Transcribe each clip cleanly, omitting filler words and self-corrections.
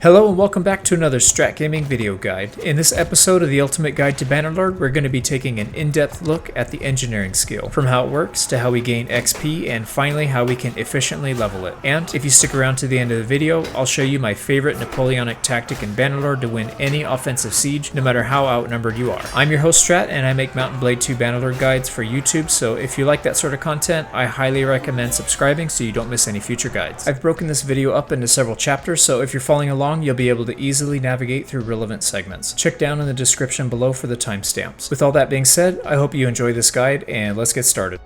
Hello and welcome back to another Strat Gaming video guide. In this episode of the Ultimate Guide to Bannerlord, we're going to be taking an in-depth look at the engineering skill, from how it works to how we gain XP and finally how we can efficiently level it. And if you stick around to the end of the video, I'll show you my favorite Napoleonic tactic in Bannerlord to win any offensive siege, no matter how outnumbered you are. I'm your host Strat and I make Mountain Blade 2 Bannerlord guides for YouTube, so if you like that sort of content, I highly recommend subscribing so you don't miss any future guides. I've broken this video up into several chapters, so if you're following along, you'll be able to easily navigate through relevant segments. Check down in the description below for the timestamps. With all that being said, I hope you enjoy this guide and let's get started.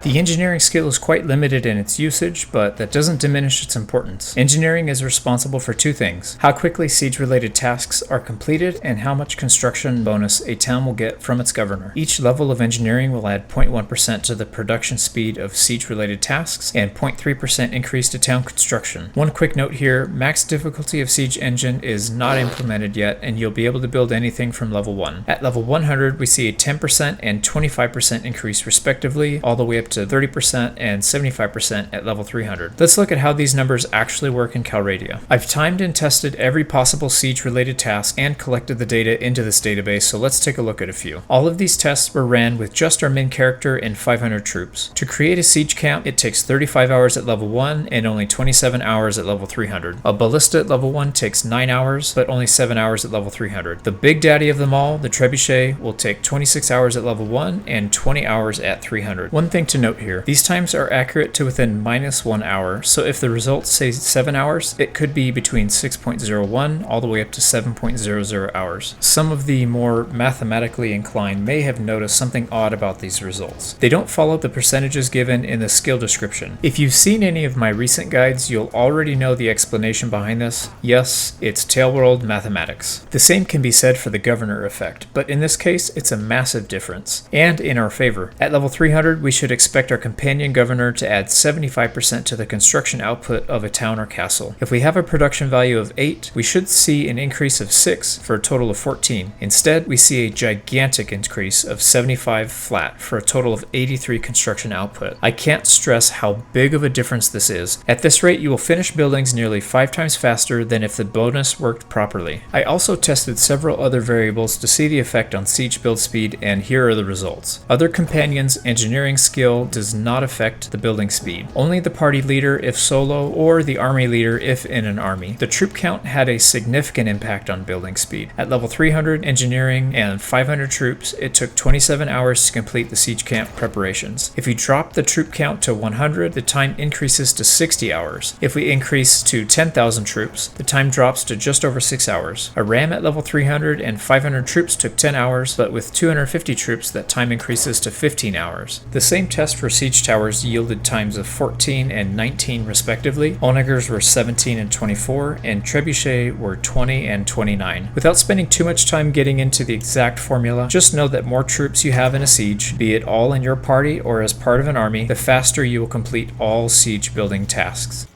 The engineering skill is quite limited in its usage, but that doesn't diminish its importance. Engineering is responsible for two things: how quickly siege-related tasks are completed, and how much construction bonus a town will get from its governor. Each level of engineering will add 0.1% to the production speed of siege-related tasks, and 0.3% increase to town construction. One quick note here, max difficulty of Siege Engine is not implemented yet, and you'll be able to build anything from level 1. At level 100, we see a 10% and 25% increase respectively, all the way up to 30% and 75% at level 300. Let's look at how these numbers actually work in Calradia. I've timed and tested every possible siege-related task and collected the data into this database, so let's take a look at a few. All of these tests were ran with just our main character and 500 troops. To create a siege camp, it takes 35 hours at level 1 and only 27 hours at level 300. A ballista at level 1 takes 9 hours, but only 7 hours at level 300. The big daddy of them all, the Trebuchet, will take 26 hours at level 1 and 20 hours at 300. One thing to note here, these times are accurate to within -1 hour, so if the results say 7 hours, it could be between 6.01 all the way up to 7.00 hours. Some of the more mathematically inclined may have noticed something odd about these results. They don't follow the percentages given in the skill description. If you've seen any of my recent guides, you'll already know the explanation behind this. Yes, it's tail-world mathematics. The same can be said for the governor effect, but in this case, it's a massive difference, and in our favor. At level 300, we should expect our companion governor to add 75% to the construction output of a town or castle. If we have a production value of 8, we should see an increase of 6 for a total of 14. Instead, we see a gigantic increase of 75 flat for a total of 83 construction output. I can't stress how big of a difference this is. At this rate, you will finish buildings nearly 5 times faster than if the bonus worked properly. I also tested several other variables to see the effect on siege build speed, and here are the results. Other companions' engineering skill does not affect the building speed. Only the party leader if solo, or the army leader if in an army. The troop count had a significant impact on building speed. At level 300 engineering and 500 troops, it took 27 hours to complete the siege camp preparations. If we drop the troop count to 100, the time increases to 60 hours. If we increase to 10,000 troops, the time drops to just over 6 hours. A ram at level 300 and 500 troops took 10 hours, but with 250 troops, that time increases to 15 hours. The same test for siege towers yielded times of 14 and 19 respectively. Onagers were 17 and 24, and Trebuchet were 20 and 29. Without spending too much time getting into the exact formula, just know that more troops you have in a siege, be it all in your party or as part of an army, the faster you will complete all siege building tasks.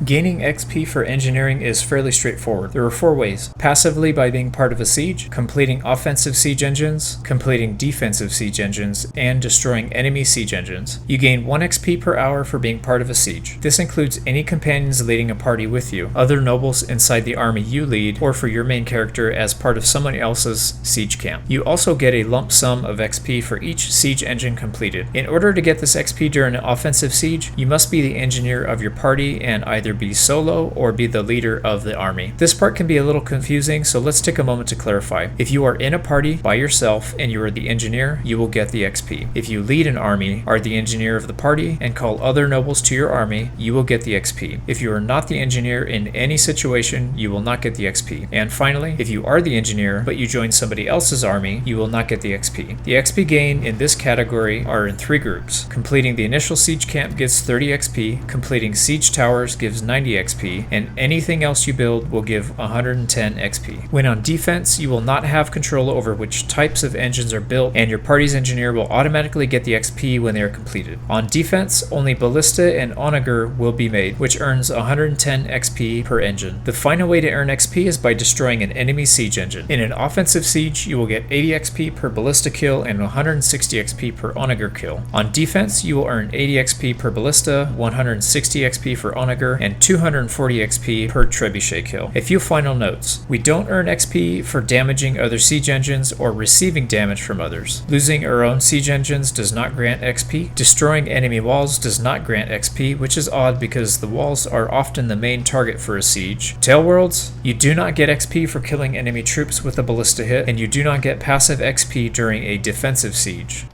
Gaining XP for engineering is fairly straightforward. There are 4 ways: passively by being part of a siege, completing offensive siege engines, completing defensive siege engines, and destroying enemy siege engines. You gain 1 XP per hour for being part of a siege. This includes any companions leading a party with you, other nobles inside the army you lead, or for your main character as part of someone else's siege camp. You also get a lump sum of XP for each siege engine completed. In order to get this XP during an offensive siege, you must be the engineer of your party and either be solo or be the leader of the army. This part can be a little confusing, so let's take a moment to clarify. If you are in a party by yourself and you are the engineer, you will get the XP. If you lead an army, are the engineer of the party, and call other nobles to your army, you will get the XP. If you are not the engineer in any situation, you will not get the XP. And finally, if you are the engineer but you join somebody else's army, you will not get the XP. The XP gain in this category are in 3 groups. Completing the initial siege camp gives 30 XP, completing siege towers gives 90 XP, and anything else you build will give 110 XP. When on defense, you will not have control over which types of engines are built, and your party's engineer will automatically get the XP when they are completed. On defense, only Ballista and Onager will be made, which earns 110 XP per engine. The final way to earn XP is by destroying an enemy siege engine. In an offensive siege, you will get 80 XP per Ballista kill and 160 XP per Onager kill. On defense, you will earn 80 XP per Ballista, 160 XP for Onager, and 240 XP per trebuchet kill. A few final notes. We don't earn XP for damaging other siege engines or receiving damage from others. Losing our own siege engines does not grant XP. Destroying enemy walls does not grant XP, which is odd because the walls are often the main target for a siege. Tail worlds, you do not get XP for killing enemy troops with a ballista hit, and you do not get passive XP during a defensive siege.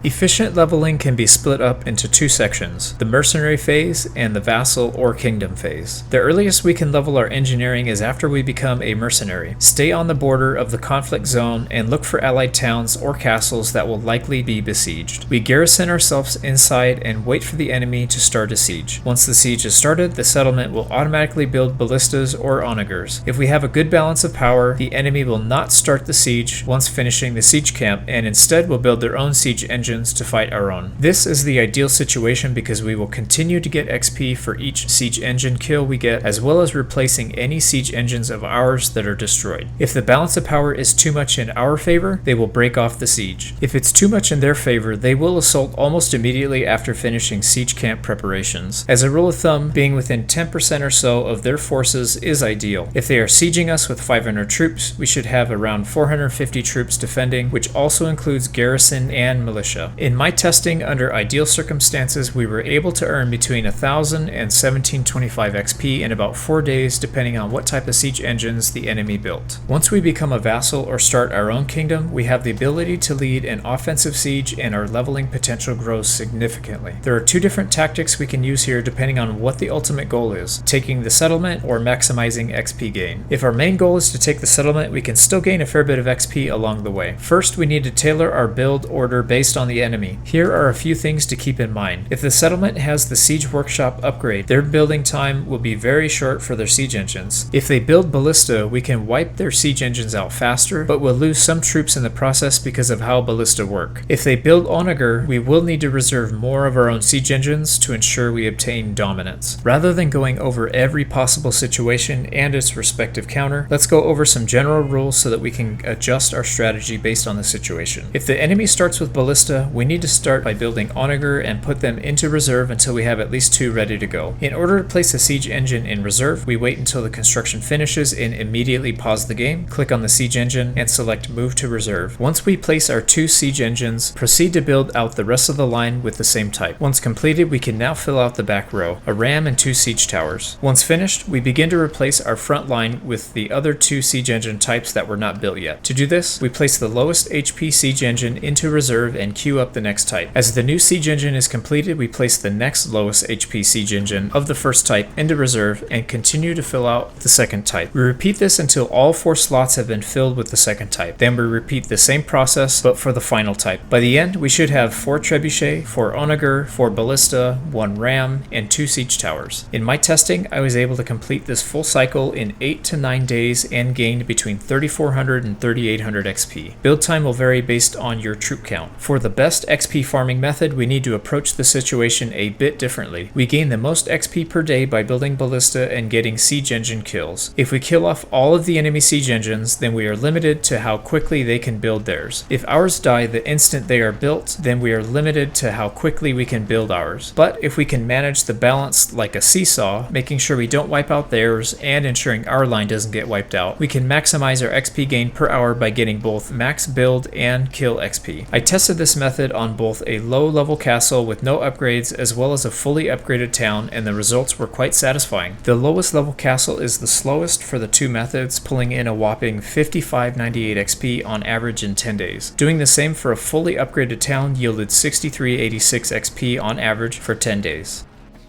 Efficient leveling can be split up into two sections, the mercenary phase and the vassal or kingdom phase. The earliest we can level our engineering is after we become a mercenary. Stay on the border of the conflict zone and look for allied towns or castles that will likely be besieged. We garrison ourselves inside and wait for the enemy to start a siege. Once the siege is started, the settlement will automatically build ballistas or onagers. If we have a good balance of power, the enemy will not start the siege once finishing the siege camp and instead will build their own siege engine to fight our own. This is the ideal situation because we will continue to get XP for each siege engine kill we get, as well as replacing any siege engines of ours that are destroyed. If the balance of power is too much in our favor, they will break off the siege. If it's too much in their favor, they will assault almost immediately after finishing siege camp preparations. As a rule of thumb, being within 10% or so of their forces is ideal. If they are sieging us with 500 troops, we should have around 450 troops defending, which also includes garrison and militia. In my testing under ideal circumstances, we were able to earn between 1000 and 1725 XP in about 4 days depending on what type of siege engines the enemy built. Once we become a vassal or start our own kingdom, we have the ability to lead an offensive siege and our leveling potential grows significantly. There are two different tactics we can use here depending on what the ultimate goal is, taking the settlement or maximizing XP gain. If our main goal is to take the settlement, we can still gain a fair bit of XP along the way. First, we need to tailor our build order based on the enemy. Here are a few things to keep in mind. If the settlement has the siege workshop upgrade, their building time will be very short for their siege engines. If they build ballista, we can wipe their siege engines out faster, but we'll lose some troops in the process because of how ballista work. If they build Onager, we will need to reserve more of our own siege engines to ensure we obtain dominance. Rather than going over every possible situation and its respective counter, let's go over some general rules so that we can adjust our strategy based on the situation. If the enemy starts with ballista, we need to start by building Onager and put them into reserve until we have at least 2 ready to go. In order to place a siege engine in reserve, we wait until the construction finishes and immediately pause the game, click on the siege engine, and select Move to Reserve. Once we place our 2 siege engines, proceed to build out the rest of the line with the same type. Once completed, we can now fill out the back row, a ram and 2 siege towers. Once finished, we begin to replace our front line with the other 2 siege engine types that were not built yet. To do this, we place the lowest HP siege engine into reserve and queue up the next type. As the new siege engine is completed, we place the next lowest HP siege engine of the first type into reserve and continue to fill out the second type. We repeat this until all 4 slots have been filled with the second type. Then we repeat the same process but for the final type. By the end, we should have 4 trebuchet, 4 onager, 4 ballista, 1 ram, and 2 siege towers. In my testing, I was able to complete this full cycle in 8 to 9 days and gained between 3400 and 3800 XP. Build time will vary based on your troop count. For the best XP farming method, we need to approach the situation a bit differently. We gain the most XP per day by building ballista and getting siege engine kills. If we kill off all of the enemy siege engines, then we are limited to how quickly they can build theirs. If ours die the instant they are built, then we are limited to how quickly we can build ours. But if we can manage the balance like a seesaw, making sure we don't wipe out theirs and ensuring our line doesn't get wiped out, we can maximize our XP gain per hour by getting both max build and kill XP. I tested this method on both a low-level castle with no upgrades as well as a fully upgraded town, and the results were quite satisfying. The lowest level castle is the slowest for the 2 methods, pulling in a whopping 5598 XP on average in 10 days. Doing the same for a fully upgraded town yielded 6386 XP on average for 10 days.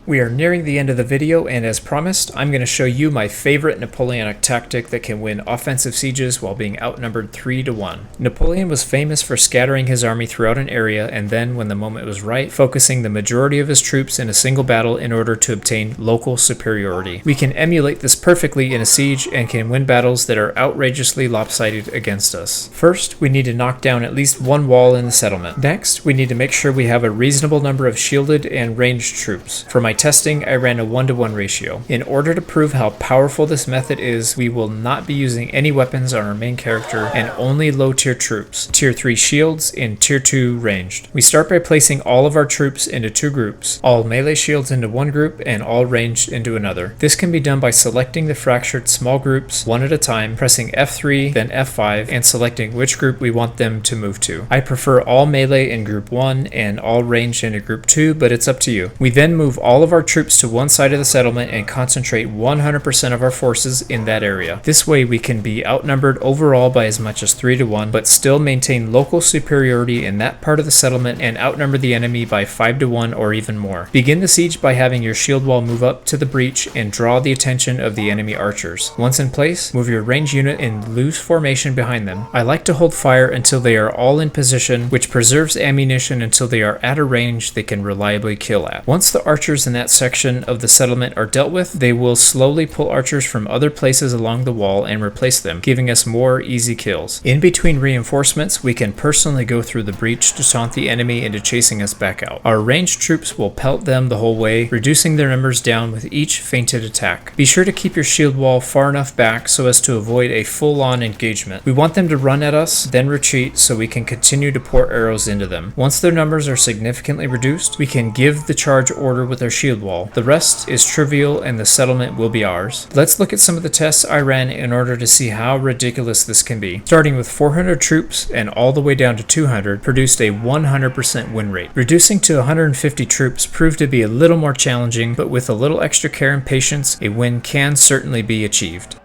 We are nearing the end of the video, and as promised, I'm going to show you my favorite Napoleonic tactic that can win offensive sieges while being outnumbered 3 to 1. Napoleon was famous for scattering his army throughout an area and then, when the moment was right, focusing the majority of his troops in a single battle in order to obtain local superiority. We can emulate this perfectly in a siege and can win battles that are outrageously lopsided against us. First, we need to knock down at least 1 wall in the settlement. Next, we need to make sure we have a reasonable number of shielded and ranged troops. For my testing, I ran a 1-to-1 ratio. In order to prove how powerful this method is, we will not be using any weapons on our main character and only low tier troops, tier 3 shields and tier 2 ranged. We start by placing all of our troops into 2 groups, all melee shields into one group and all ranged into another. This can be done by selecting the fractured small groups one at a time, pressing F3 then F5 and selecting which group we want them to move to. I prefer all melee in group 1 and all ranged into group 2, but it's up to you. We then move all of our troops to one side of the settlement and concentrate 100% of our forces in that area. This way we can be outnumbered overall by as much as 3 to 1, but still maintain local superiority in that part of the settlement and outnumber the enemy by 5 to 1 or even more. Begin the siege by having your shield wall move up to the breach and draw the attention of the enemy archers. Once in place, move your ranged unit in loose formation behind them. I like to hold fire until they are all in position, which preserves ammunition until they are at a range they can reliably kill at. Once the archers in that section of the settlement are dealt with, they will slowly pull archers from other places along the wall and replace them, giving us more easy kills. In between reinforcements, we can personally go through the breach to taunt the enemy into chasing us back out. Our ranged troops will pelt them the whole way, reducing their numbers down with each feinted attack. Be sure to keep your shield wall far enough back so as to avoid a full-on engagement. We want them to run at us, then retreat so we can continue to pour arrows into them. Once their numbers are significantly reduced, we can give the charge order with our shield wall. The rest is trivial and the settlement will be ours. Let's look at some of the tests I ran in order to see how ridiculous this can be. Starting with 400 troops and all the way down to 200 produced a 100% win rate. Reducing to 150 troops proved to be a little more challenging, but with a little extra care and patience, a win can certainly be achieved.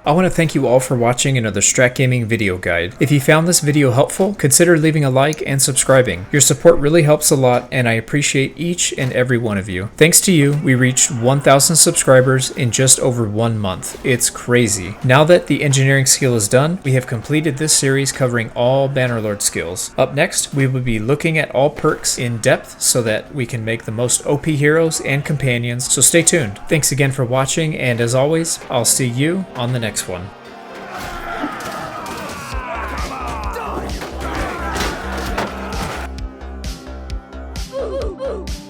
I want to thank you all for watching another Strat Gaming video guide. If you found this video helpful, consider leaving a like and subscribing. Your support really helps a lot and I appreciate each and every one of you. Thanks to you, we reached 1,000 subscribers in just over 1 month. It's crazy. Now that the engineering skill is done, we have completed this series covering all Bannerlord skills. Up next, we will be looking at all perks in depth so that we can make the most OP heroes and companions, so stay tuned. Thanks again for watching, and as always, I'll see you on the next one. Ooh, ooh, ooh.